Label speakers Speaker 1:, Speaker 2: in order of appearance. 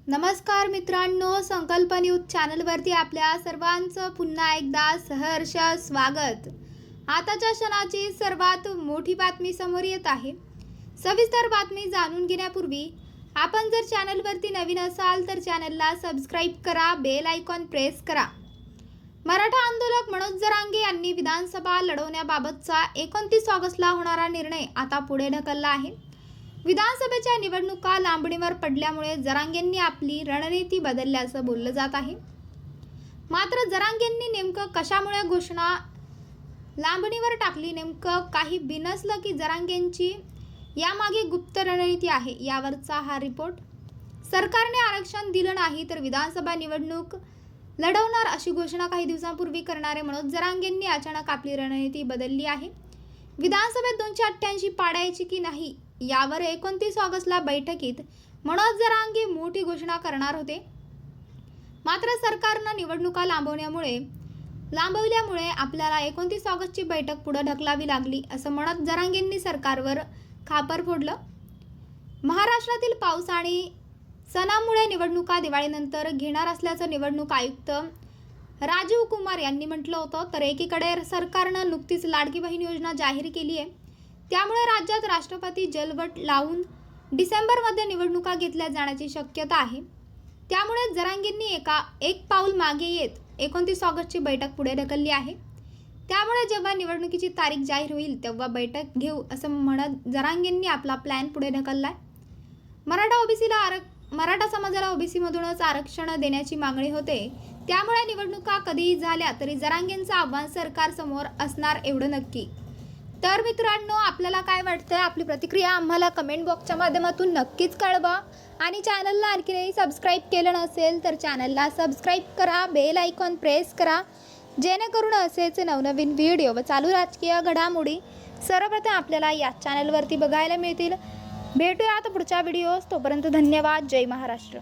Speaker 1: नमस्कार मित्रांनो, संकल्प न्यूज चॅनलवरती आपल्या सर्वांचं पुन्हा एकदा सहर्ष स्वागत। आताच्या क्षणाची सर्वात मोठी बातमी समोर येत आहे। सविस्तर बातमी जाणून घेण्यापूर्वी आपण जर चॅनलवरती नवीन असाल तर चॅनलला सबस्क्राइब करा, बेल आयकॉन प्रेस करा। मराठा आंदोलक मनोज जरांगे यांनी विधानसभा लढवण्याबाबतचा 29 ऑगस्टला होणारा निर्णय आता पुढे ढकलला आहे। विधानसभेच्या निवडणुका लांबणीवर पडल्यामुळे जरांगेंनी आपली रणनीती बदलल्याचं बोललं जात आहे। मात्र जरांगेंनी नेमकं कशामुळे घोषणा लांबणीवर टाकली, नेमकं काही बिनसलं की जरांगेंची यामागे गुप्त रणनीती आहे, यावरचा हा रिपोर्ट। सरकारने आरक्षण दिलं नाही तर विधानसभा निवडणूक लढवणार अशी घोषणा काही दिवसांपूर्वी करणारे मनोज जरांगेंनी अचानक आपली रणनीती बदलली आहे। विधानसभेत 288 पाडायची की नाही यावर 29 ऑगस्टला बैठकीत मनोज जरांगे मोठी घोषणा करणार होते। मात्र सरकारनं निवडणुका लांबवल्यामुळे आपल्याला 29 ऑगस्टची बैठक पुढे ढकलावी लागली, असं म्हणत जरांगेंनी सरकारवर खापर फोडलं। महाराष्ट्रातील पाऊस आणि सणामुळे निवडणुका दिवाळीनंतर घेणार असल्याचं निवडणूक आयुक्त राजीव कुमार यांनी म्हटलं होतं। तर एकीकडे सरकारनं नुकतीच लाडकी बहीण योजना जाहीर केली आहे, त्यामुळे राज्यात राष्ट्रपती जलवट लावून डिसेंबरमध्ये निवडणुका घेतल्या जाण्याची शक्यता आहे। त्यामुळे जरांगेंनी एक पाऊल मागे येत 29 ऑगस्टची बैठक पुढे ढकलली आहे। त्यामुळे जेव्हा निवडणुकीची तारीख जाहीर होईल तेव्हा बैठक घेऊ असं म्हणत जरांगेंनी आपला प्लॅन पुढे ढकललाय। मराठा समाजाला ओबीसीमधूनच आरक्षण देण्याची मागणी होते, त्यामुळे निवडणुका कधीही झाल्या तरी जरांगेंचं आव्हान सरकारसमोर असणार एवढं नक्की। तर मित्रांनो, आपल्याला काय वाटतं, आपली प्रतिक्रिया आम्हाला कमेंट बॉक्सच्या माध्यमातून नक्कीच कळवा। आणि चॅनलला आणखीनही सबस्क्राइब केलं नसेल तर चॅनलला सबस्क्राइब करा, बेल आयकॉन प्रेस करा, जेणेकरून असेच नवनवीन व्हिडिओ व चालू राजकीय घडामोडी सर्वप्रथम आपल्याला या चॅनलवरती बघायला मिळतील। भेटूया आता पुढच्या व्हिडिओज, तोपर्यंत धन्यवाद। जय महाराष्ट्र।